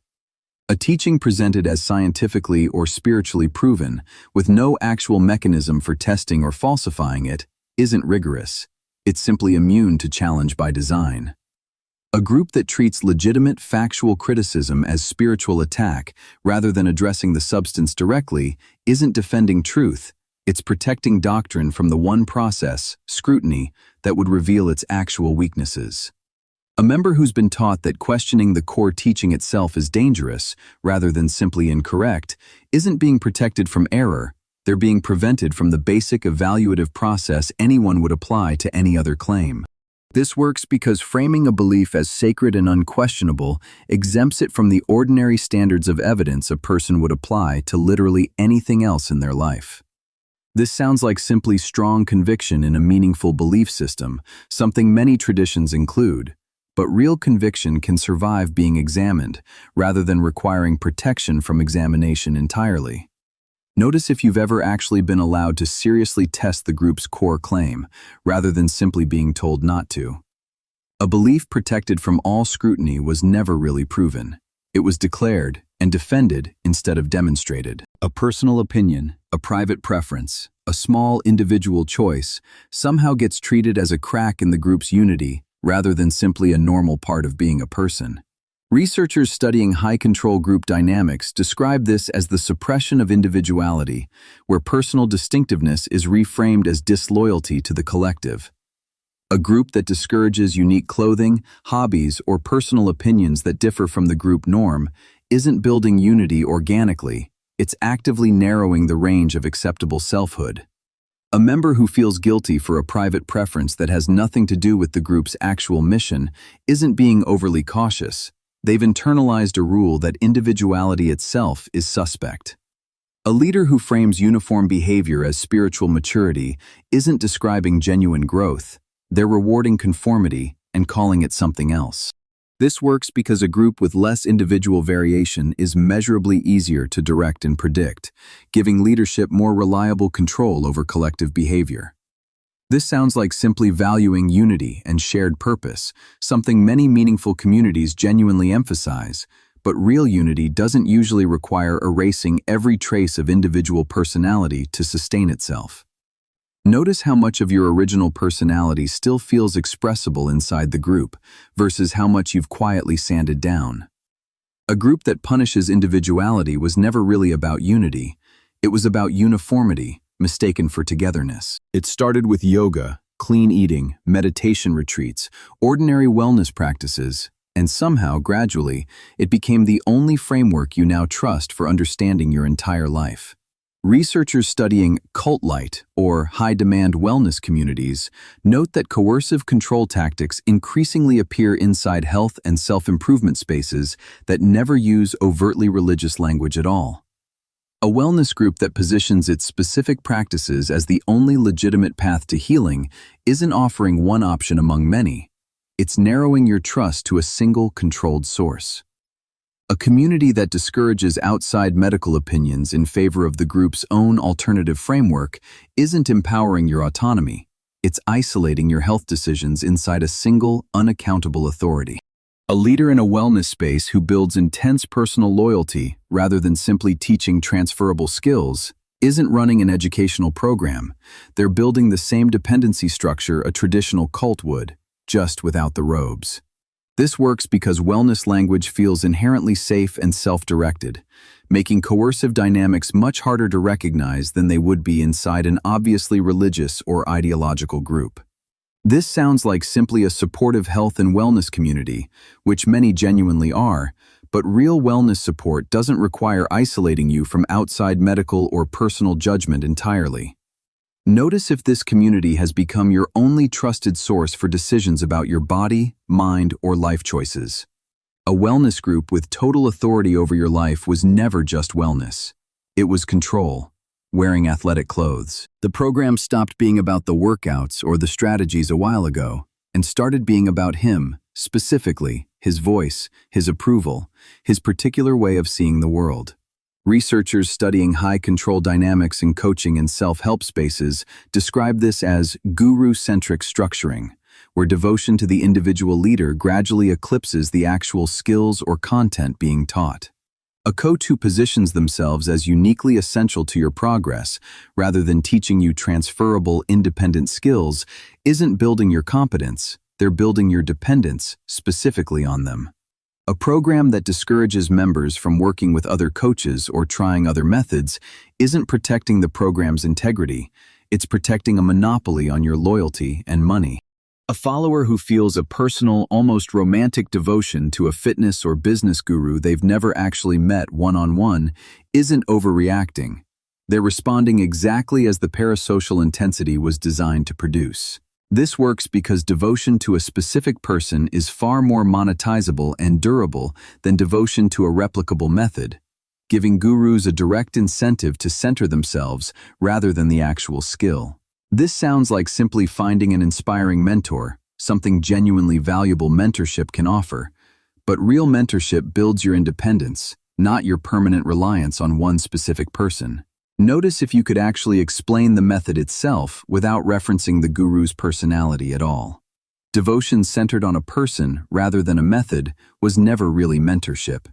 A teaching presented as scientifically or spiritually proven, with no actual mechanism for testing or falsifying it, isn't rigorous. It's simply immune to challenge by design. A group that treats legitimate factual criticism as spiritual attack rather than addressing the substance directly isn't defending truth. It's protecting doctrine from the one process, scrutiny, that would reveal its actual weaknesses. A member who's been taught that questioning the core teaching itself is dangerous, rather than simply incorrect, isn't being protected from error. They're being prevented from the basic evaluative process anyone would apply to any other claim. This works because framing a belief as sacred and unquestionable exempts it from the ordinary standards of evidence a person would apply to literally anything else in their life. This sounds like simply strong conviction in a meaningful belief system, something many traditions include. But real conviction can survive being examined, rather than requiring protection from examination entirely. Notice if you've ever actually been allowed to seriously test the group's core claim, rather than simply being told not to. A belief protected from all scrutiny was never really proven. It was declared and defended instead of demonstrated. A personal opinion, a private preference, a small individual choice somehow gets treated as a crack in the group's unity rather than simply a normal part of being a person. Researchers studying high-control group dynamics describe this as the suppression of individuality, where personal distinctiveness is reframed as disloyalty to the collective. A group that discourages unique clothing, hobbies, or personal opinions that differ from the group norm isn't building unity organically, it's actively narrowing the range of acceptable selfhood. A member who feels guilty for a private preference that has nothing to do with the group's actual mission isn't being overly cautious. They've internalized a rule that individuality itself is suspect. A leader who frames uniform behavior as spiritual maturity isn't describing genuine growth. They're rewarding conformity and calling it something else. This works because a group with less individual variation is measurably easier to direct and predict, giving leadership more reliable control over collective behavior. This sounds like simply valuing unity and shared purpose, something many meaningful communities genuinely emphasize, but real unity doesn't usually require erasing every trace of individual personality to sustain itself. Notice how much of your original personality still feels expressible inside the group, versus how much you've quietly sanded down. A group that punishes individuality was never really about unity. It was about uniformity, mistaken for togetherness. It started with yoga, clean eating, meditation retreats, ordinary wellness practices, and somehow, gradually, it became the only framework you now trust for understanding your entire life. Researchers studying cult-like or high-demand wellness communities note that coercive control tactics increasingly appear inside health and self-improvement spaces that never use overtly religious language at all. A wellness group that positions its specific practices as the only legitimate path to healing isn't offering one option among many. It's narrowing your trust to a single controlled source. A community that discourages outside medical opinions in favor of the group's own alternative framework isn't empowering your autonomy. It's isolating your health decisions inside a single, unaccountable authority. A leader in a wellness space who builds intense personal loyalty rather than simply teaching transferable skills isn't running an educational program. They're building the same dependency structure a traditional cult would, just without the robes. This works because wellness language feels inherently safe and self-directed, making coercive dynamics much harder to recognize than they would be inside an obviously religious or ideological group. This sounds like simply a supportive health and wellness community, which many genuinely are, but real wellness support doesn't require isolating you from outside medical or personal judgment entirely. Notice if this community has become your only trusted source for decisions about your body, mind, or life choices. A wellness group with total authority over your life was never just wellness. It was control. Wearing athletic clothes. The program stopped being about the workouts or the strategies a while ago and started being about him, specifically, his voice, his approval, his particular way of seeing the world. Researchers studying high-control dynamics in coaching and self-help spaces describe this as guru-centric structuring, where devotion to the individual leader gradually eclipses the actual skills or content being taught. A coach who positions themselves as uniquely essential to your progress, rather than teaching you transferable, independent skills, isn't building your competence, they're building your dependence, specifically on them. A program that discourages members from working with other coaches or trying other methods isn't protecting the program's integrity, it's protecting a monopoly on your loyalty and money. A follower who feels a personal, almost romantic devotion to a fitness or business guru they've never actually met one-on-one isn't overreacting. They're responding exactly as the parasocial intensity was designed to produce. This works because devotion to a specific person is far more monetizable and durable than devotion to a replicable method, giving gurus a direct incentive to center themselves rather than the actual skill. This sounds like simply finding an inspiring mentor, something genuinely valuable mentorship can offer. But real mentorship builds your independence, not your permanent reliance on one specific person. Notice if you could actually explain the method itself without referencing the guru's personality at all. Devotion centered on a person rather than a method was never really mentorship.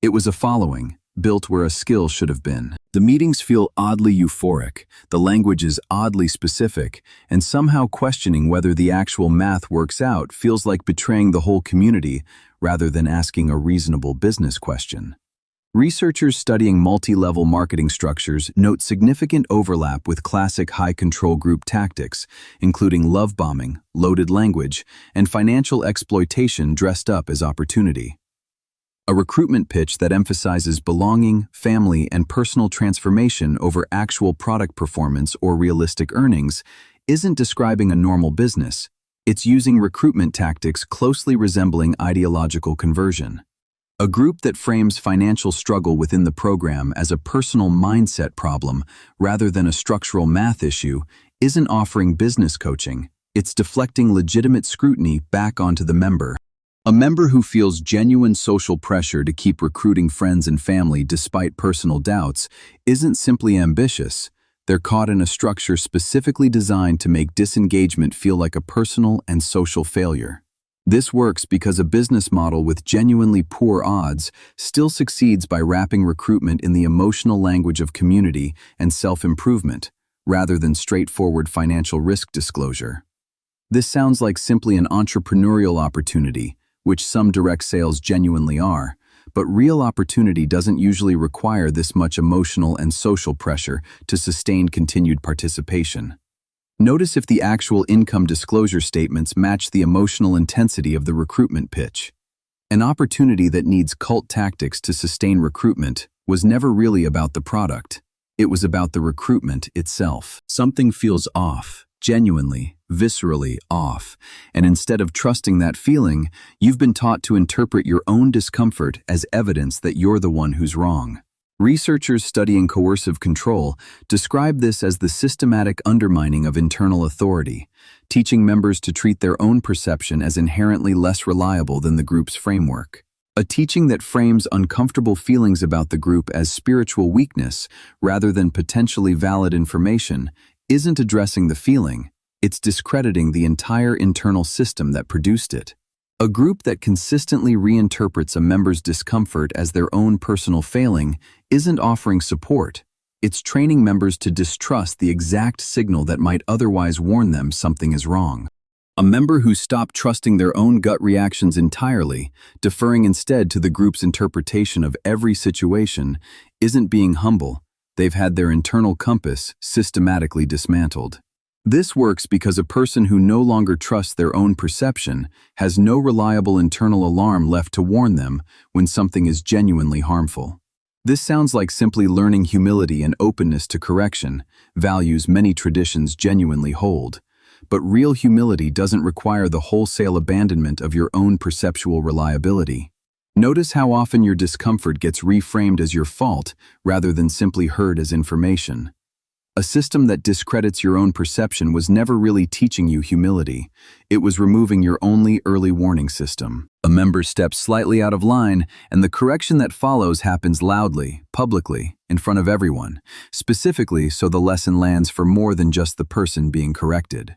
It was a following, built where a skill should have been. The meetings feel oddly euphoric, the language is oddly specific, and somehow questioning whether the actual math works out feels like betraying the whole community rather than asking a reasonable business question. Researchers studying multi-level marketing structures note significant overlap with classic high-control group tactics, including love bombing, loaded language, and financial exploitation dressed up as opportunity. A recruitment pitch that emphasizes belonging, family, and personal transformation over actual product performance or realistic earnings isn't describing a normal business. It's using recruitment tactics closely resembling ideological conversion. A group that frames financial struggle within the program as a personal mindset problem rather than a structural math issue isn't offering business coaching, it's deflecting legitimate scrutiny back onto the member. A member who feels genuine social pressure to keep recruiting friends and family despite personal doubts isn't simply ambitious, they're caught in a structure specifically designed to make disengagement feel like a personal and social failure. This works because a business model with genuinely poor odds still succeeds by wrapping recruitment in the emotional language of community and self-improvement, rather than straightforward financial risk disclosure. This sounds like simply an entrepreneurial opportunity, which some direct sales genuinely are, but real opportunity doesn't usually require this much emotional and social pressure to sustain continued participation. Notice if the actual income disclosure statements match the emotional intensity of the recruitment pitch. An opportunity that needs cult tactics to sustain recruitment was never really about the product. It was about the recruitment itself. Something feels off, genuinely, viscerally off, and instead of trusting that feeling, you've been taught to interpret your own discomfort as evidence that you're the one who's wrong. Researchers studying coercive control describe this as the systematic undermining of internal authority, teaching members to treat their own perception as inherently less reliable than the group's framework. A teaching that frames uncomfortable feelings about the group as spiritual weakness rather than potentially valid information isn't addressing the feeling, it's discrediting the entire internal system that produced it. A group that consistently reinterprets a member's discomfort as their own personal failing isn't offering support. It's training members to distrust the exact signal that might otherwise warn them something is wrong. A member who stopped trusting their own gut reactions entirely, deferring instead to the group's interpretation of every situation, isn't being humble. They've had their internal compass systematically dismantled. This works because a person who no longer trusts their own perception has no reliable internal alarm left to warn them when something is genuinely harmful. This sounds like simply learning humility and openness to correction, values many traditions genuinely hold. But real humility doesn't require the wholesale abandonment of your own perceptual reliability. Notice how often your discomfort gets reframed as your fault rather than simply heard as information. A system that discredits your own perception was never really teaching you humility. It was removing your only early warning system. A member steps slightly out of line, and the correction that follows happens loudly, publicly, in front of everyone, specifically so the lesson lands for more than just the person being corrected.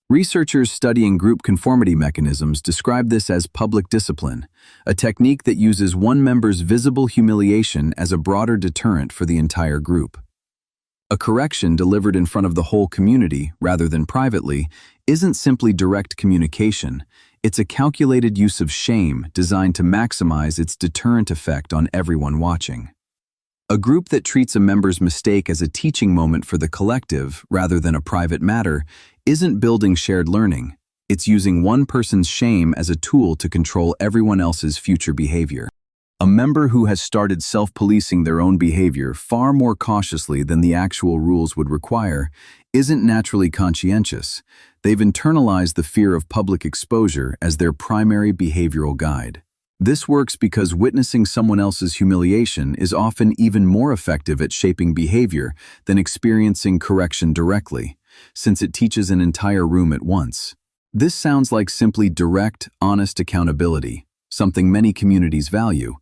Researchers studying group conformity mechanisms describe this as public discipline, a technique that uses one member's visible humiliation as a broader deterrent for the entire group. A correction delivered in front of the whole community, rather than privately, isn't simply direct communication. It's a calculated use of shame designed to maximize its deterrent effect on everyone watching. A group that treats a member's mistake as a teaching moment for the collective, rather than a private matter, isn't building shared learning. It's using one person's shame as a tool to control everyone else's future behavior. A member who has started self-policing their own behavior far more cautiously than the actual rules would require isn't naturally conscientious. They've internalized the fear of public exposure as their primary behavioral guide. This works because witnessing someone else's humiliation is often even more effective at shaping behavior than experiencing correction directly, since it teaches an entire room at once. This sounds like simply direct, honest accountability, something many communities value,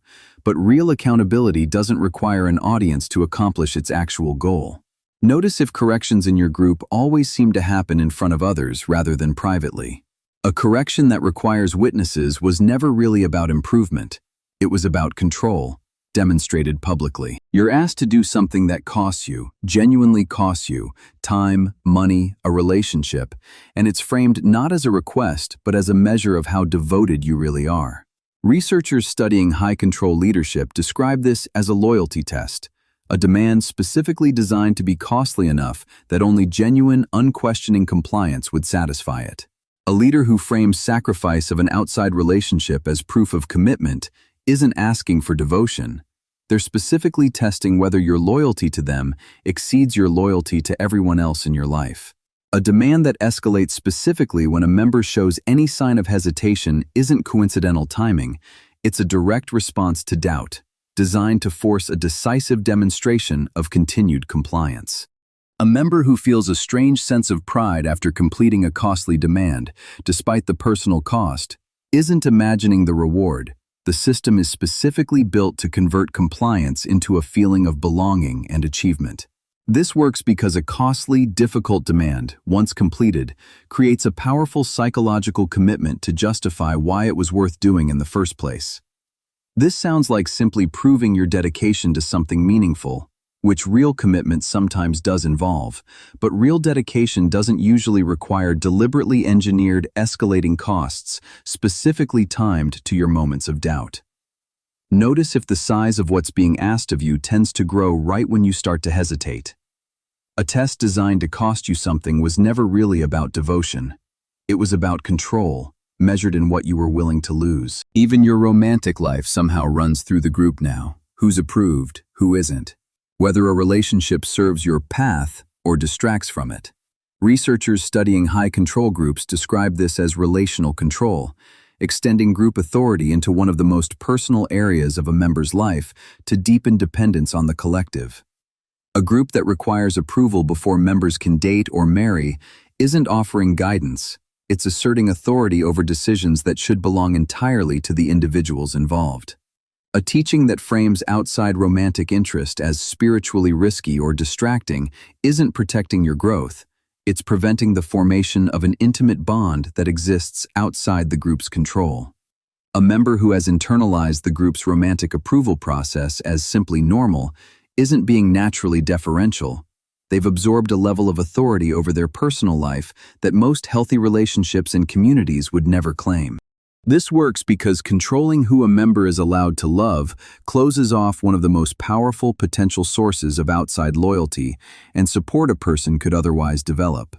but real accountability doesn't require an audience to accomplish its actual goal. Notice if corrections in your group always seem to happen in front of others rather than privately. A correction that requires witnesses was never really about improvement. It was about control, demonstrated publicly. You're asked to do something that costs you, genuinely costs you, time, money, a relationship, and it's framed not as a request but as a measure of how devoted you really are. Researchers studying high-control leadership describe this as a loyalty test, a demand specifically designed to be costly enough that only genuine, unquestioning compliance would satisfy it. A leader who frames sacrifice of an outside relationship as proof of commitment isn't asking for devotion. They're specifically testing whether your loyalty to them exceeds your loyalty to everyone else in your life. A demand that escalates specifically when a member shows any sign of hesitation isn't coincidental timing. It's a direct response to doubt, designed to force a decisive demonstration of continued compliance. A member who feels a strange sense of pride after completing a costly demand, despite the personal cost, isn't imagining the reward. The system is specifically built to convert compliance into a feeling of belonging and achievement. This works because a costly, difficult demand, once completed, creates a powerful psychological commitment to justify why it was worth doing in the first place. This sounds like simply proving your dedication to something meaningful, which real commitment sometimes does involve, but real dedication doesn't usually require deliberately engineered escalating costs specifically timed to your moments of doubt. Notice if the size of what's being asked of you tends to grow right when you start to hesitate. A test designed to cost you something was never really about devotion. It was about control, measured in what you were willing to lose. Even your romantic life somehow runs through the group now. Who's approved, who isn't? Whether a relationship serves your path or distracts from it. Researchers studying high-control groups describe this as relational control, extending group authority into one of the most personal areas of a member's life to deepen dependence on the collective. A group that requires approval before members can date or marry isn't offering guidance. It's asserting authority over decisions that should belong entirely to the individuals involved. A teaching that frames outside romantic interest as spiritually risky or distracting isn't protecting your growth. It's preventing the formation of an intimate bond that exists outside the group's control. A member who has internalized the group's romantic approval process as simply normal isn't being naturally deferential. They've absorbed a level of authority over their personal life that most healthy relationships and communities would never claim. This works because controlling who a member is allowed to love closes off one of the most powerful potential sources of outside loyalty and support a person could otherwise develop.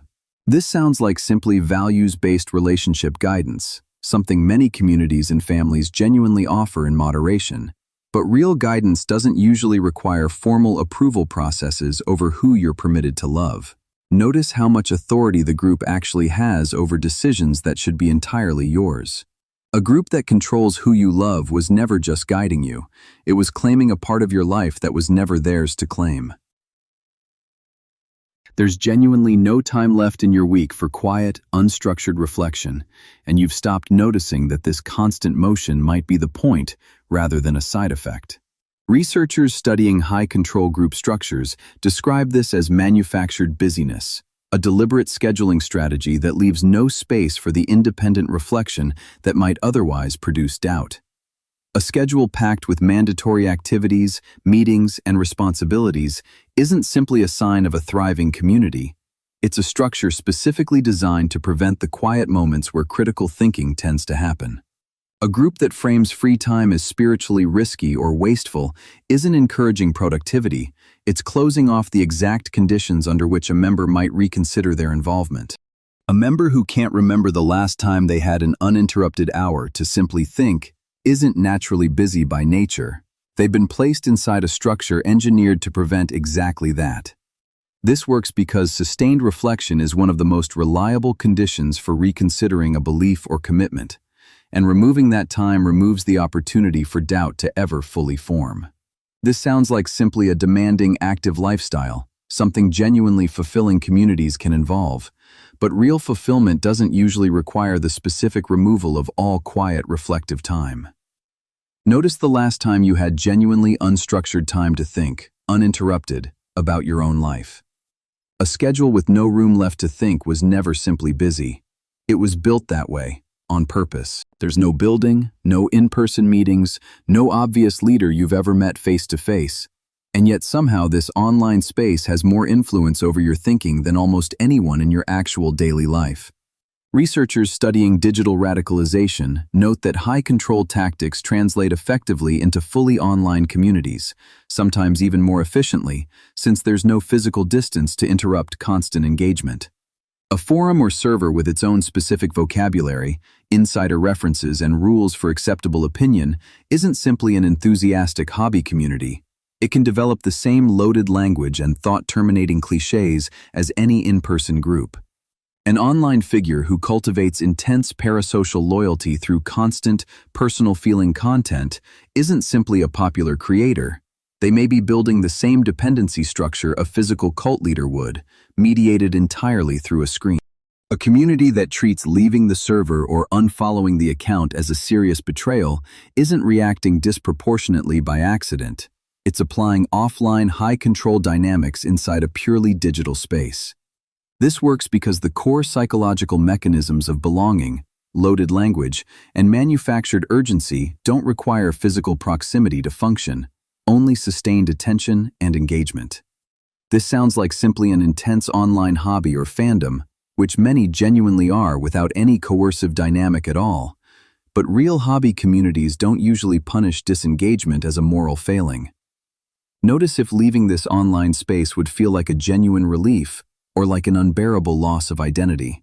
This sounds like simply values-based relationship guidance, something many communities and families genuinely offer in moderation. But real guidance doesn't usually require formal approval processes over who you're permitted to love. Notice how much authority the group actually has over decisions that should be entirely yours. A group that controls who you love was never just guiding you. It was claiming a part of your life that was never theirs to claim. There's genuinely no time left in your week for quiet, unstructured reflection, and you've stopped noticing that this constant motion might be the point rather than a side effect. Researchers studying high-control group structures describe this as manufactured busyness, a deliberate scheduling strategy that leaves no space for the independent reflection that might otherwise produce doubt. A schedule packed with mandatory activities, meetings, and responsibilities isn't simply a sign of a thriving community. It's a structure specifically designed to prevent the quiet moments where critical thinking tends to happen. A group that frames free time as spiritually risky or wasteful isn't encouraging productivity. It's closing off the exact conditions under which a member might reconsider their involvement. A member who can't remember the last time they had an uninterrupted hour to simply think isn't naturally busy by nature. They've been placed inside a structure engineered to prevent exactly that. This works because sustained reflection is one of the most reliable conditions for reconsidering a belief or commitment, and removing that time removes the opportunity for doubt to ever fully form. This sounds like simply a demanding, active lifestyle, something genuinely fulfilling communities can involve, but real fulfillment doesn't usually require the specific removal of all quiet, reflective time. Notice the last time you had genuinely unstructured time to think, uninterrupted, about your own life. A schedule with no room left to think was never simply busy. It was built that way, on purpose. There's no building, no in-person meetings, no obvious leader you've ever met face to face. And yet somehow this online space has more influence over your thinking than almost anyone in your actual daily life. Researchers studying digital radicalization note that high-control tactics translate effectively into fully online communities, sometimes even more efficiently, since there's no physical distance to interrupt constant engagement. A forum or server with its own specific vocabulary, insider references, and rules for acceptable opinion isn't simply an enthusiastic hobby community. It can develop the same loaded language and thought-terminating cliches as any in-person group. An online figure who cultivates intense parasocial loyalty through constant, personal-feeling content isn't simply a popular creator. They may be building the same dependency structure a physical cult leader would, mediated entirely through a screen. A community that treats leaving the server or unfollowing the account as a serious betrayal isn't reacting disproportionately by accident. It's applying offline high-control dynamics inside a purely digital space. This works because the core psychological mechanisms of belonging, loaded language, and manufactured urgency don't require physical proximity to function, only sustained attention and engagement. This sounds like simply an intense online hobby or fandom, which many genuinely are without any coercive dynamic at all. But real hobby communities don't usually punish disengagement as a moral failing. Notice if leaving this online space would feel like a genuine relief or like an unbearable loss of identity.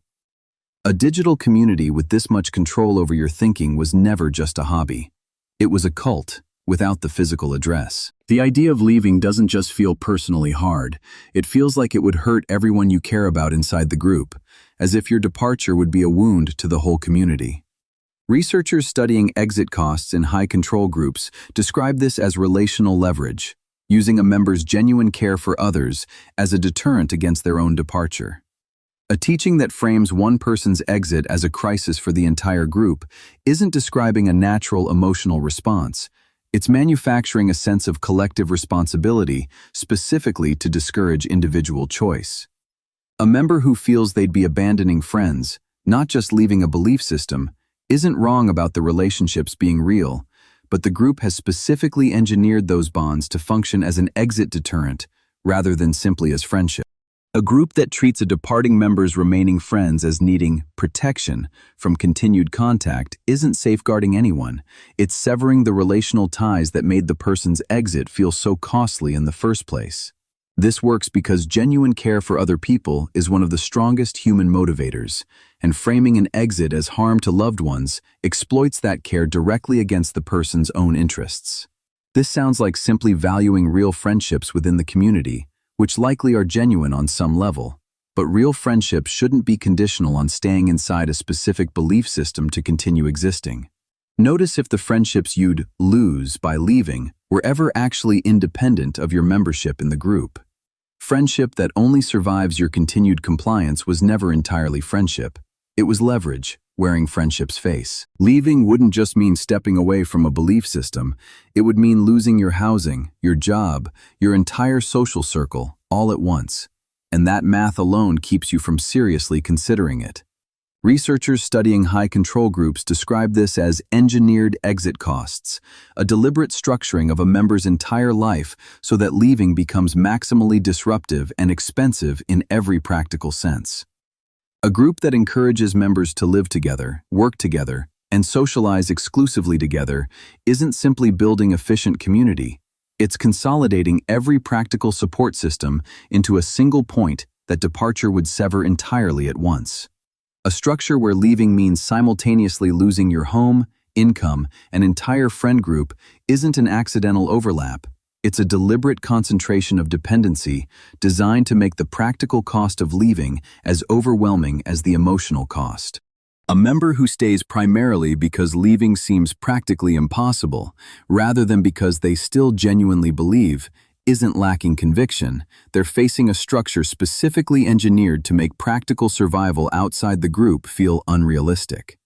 A digital community with this much control over your thinking was never just a hobby. It was a cult, without the physical address. The idea of leaving doesn't just feel personally hard. It feels like it would hurt everyone you care about inside the group, as if your departure would be a wound to the whole community. Researchers studying exit costs in high-control groups describe this as relational leverage, using a member's genuine care for others as a deterrent against their own departure. A teaching that frames one person's exit as a crisis for the entire group isn't describing a natural emotional response. It's manufacturing a sense of collective responsibility specifically to discourage individual choice. A member who feels they'd be abandoning friends, not just leaving a belief system, isn't wrong about the relationships being real, but the group has specifically engineered those bonds to function as an exit deterrent rather than simply as friendship. A group that treats a departing member's remaining friends as needing protection from continued contact isn't safeguarding anyone. It's severing the relational ties that made the person's exit feel so costly in the first place. This works because genuine care for other people is one of the strongest human motivators, and framing an exit as harm to loved ones exploits that care directly against the person's own interests. This sounds like simply valuing real friendships within the community, which likely are genuine on some level, but real friendships shouldn't be conditional on staying inside a specific belief system to continue existing. Notice if the friendships you'd lose by leaving were ever actually independent of your membership in the group. Friendship that only survives your continued compliance was never entirely friendship. It was leverage, wearing friendship's face. Leaving wouldn't just mean stepping away from a belief system. It would mean losing your housing, your job, your entire social circle, all at once. And that math alone keeps you from seriously considering it. Researchers studying high-control groups describe this as engineered exit costs, a deliberate structuring of a member's entire life so that leaving becomes maximally disruptive and expensive in every practical sense. A group that encourages members to live together, work together, and socialize exclusively together isn't simply building efficient community. It's consolidating every practical support system into a single point that departure would sever entirely at once. A structure where leaving means simultaneously losing your home, income, and entire friend group isn't an accidental overlap. It's a deliberate concentration of dependency designed to make the practical cost of leaving as overwhelming as the emotional cost. A member who stays primarily because leaving seems practically impossible, rather than because they still genuinely believe, isn't lacking conviction. They're facing a structure specifically engineered to make practical survival outside the group feel unrealistic.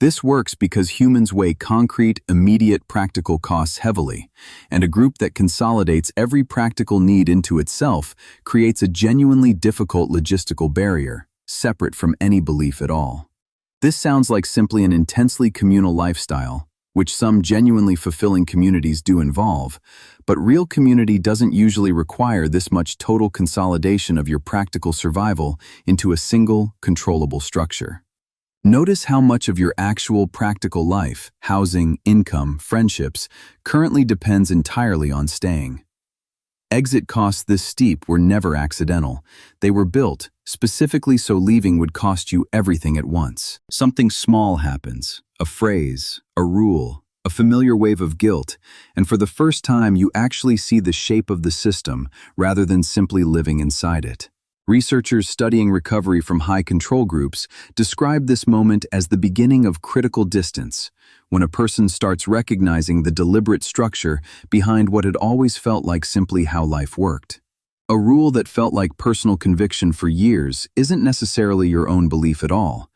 This works because humans weigh concrete, immediate practical costs heavily, and a group that consolidates every practical need into itself creates a genuinely difficult logistical barrier, separate from any belief at all. This sounds like simply an intensely communal lifestyle, which some genuinely fulfilling communities do involve, but real community doesn't usually require this much total consolidation of your practical survival into a single, controllable structure. Notice how much of your actual practical life, housing, income, friendships, currently depends entirely on staying. Exit costs this steep were never accidental. They were built, specifically so leaving would cost you everything at once. Something small happens, a phrase, a rule, a familiar wave of guilt, and for the first time you actually see the shape of the system rather than simply living inside it. Researchers studying recovery from high control groups describe this moment as the beginning of critical distance, when a person starts recognizing the deliberate structure behind what had always felt like simply how life worked. A rule that felt like personal conviction for years isn't necessarily your own belief at all.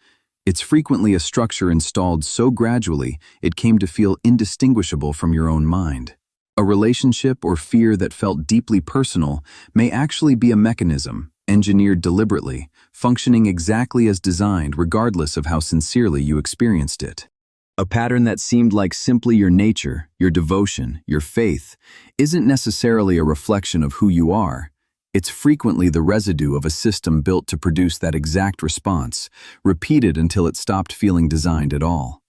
It's frequently a structure installed so gradually it came to feel indistinguishable from your own mind. A relationship or fear that felt deeply personal may actually be a mechanism, engineered deliberately, functioning exactly as designed regardless of how sincerely you experienced it. A pattern that seemed like simply your nature, your devotion, your faith, isn't necessarily a reflection of who you are. It's frequently the residue of a system built to produce that exact response, repeated until it stopped feeling designed at all.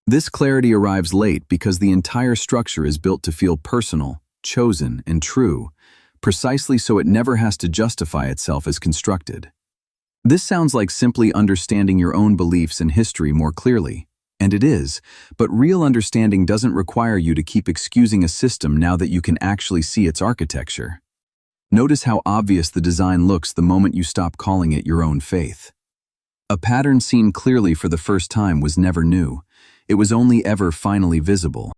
This clarity arrives late because the entire structure is built to feel personal, chosen, and true, precisely so it never has to justify itself as constructed. This sounds like simply understanding your own beliefs and history more clearly, and it is, but real understanding doesn't require you to keep excusing a system now that you can actually see its architecture. Notice how obvious the design looks the moment you stop calling it your own faith. A pattern seen clearly for the first time was never new. It was only ever finally visible.